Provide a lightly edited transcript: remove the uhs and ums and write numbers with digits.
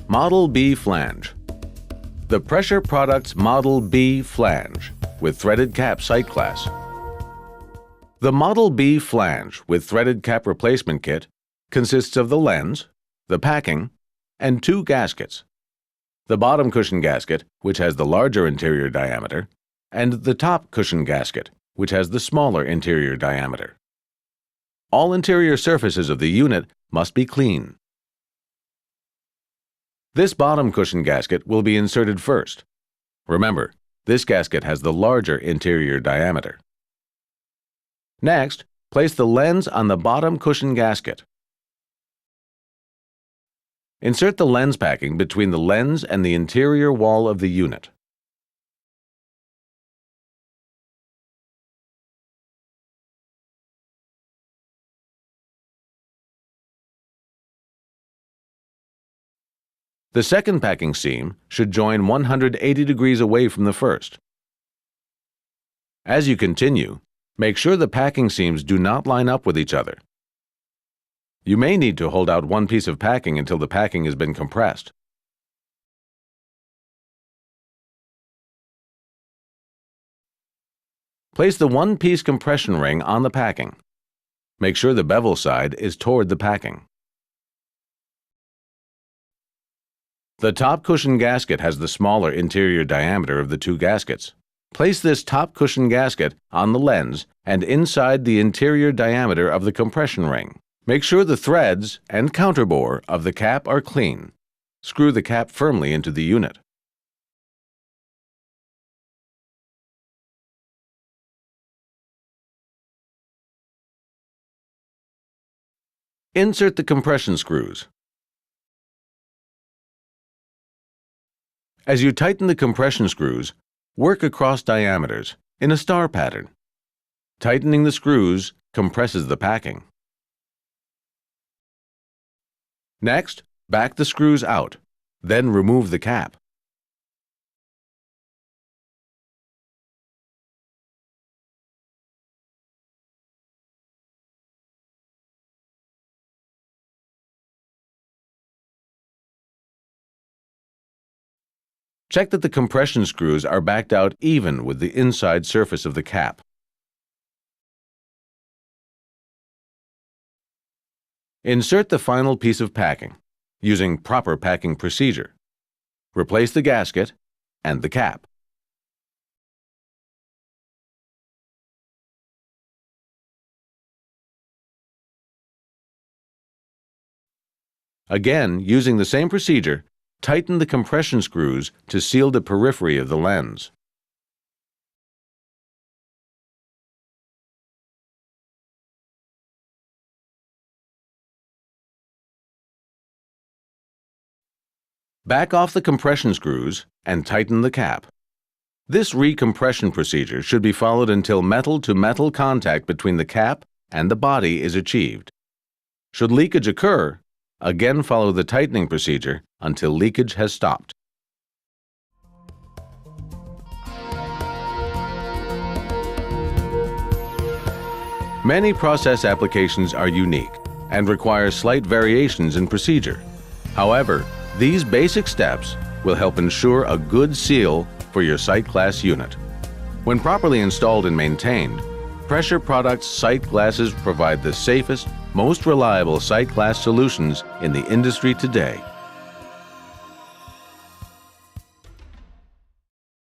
Model B Flange. The Pressure Products Model B Flange with threaded cap sight glass. The Model B Flange with threaded cap replacement kit consists of the lens, the packing, and 2 gaskets. The bottom cushion gasket, which has the larger interior diameter, and the top cushion gasket, which has the smaller interior diameter. All interior surfaces of the unit must be clean. This bottom cushion gasket will be inserted first. Remember, this gasket has the larger interior diameter. Next, place the lens on the bottom cushion gasket. Insert the lens packing between the lens and the interior wall of the unit. The second packing seam should join 180 degrees away from the first. As you continue, make sure the packing seams do not line up with each other. You may need to hold out one piece of packing until the packing has been compressed. Place the one-piece compression ring on the packing. Make sure the bevel side is toward the packing. The top cushion gasket has the smaller interior diameter of the 2 gaskets. Place this top cushion gasket on the lens and inside the interior diameter of the compression ring. Make sure the threads and counterbore of the cap are clean. Screw the cap firmly into the unit. Insert the compression screws. As you tighten the compression screws, work across diameters in a star pattern. Tightening the screws compresses the packing. Next, back the screws out, then remove the cap. Check that the compression screws are backed out even with the inside surface of the cap. Insert the final piece of packing using proper packing procedure. Replace the gasket and the cap. Again, using the same procedure, tighten the compression screws to seal the periphery of the lens. Back off the compression screws and tighten the cap. This recompression procedure should be followed until metal-to-metal contact between the cap and the body is achieved. Should leakage occur, again follow the tightening procedure until leakage has stopped. Many process applications are unique and require slight variations in procedure. However, these basic steps will help ensure a good seal for your sight glass unit. When properly installed and maintained, Pressure Products sight glasses provide the safest, most reliable sight glass solutions in the industry today.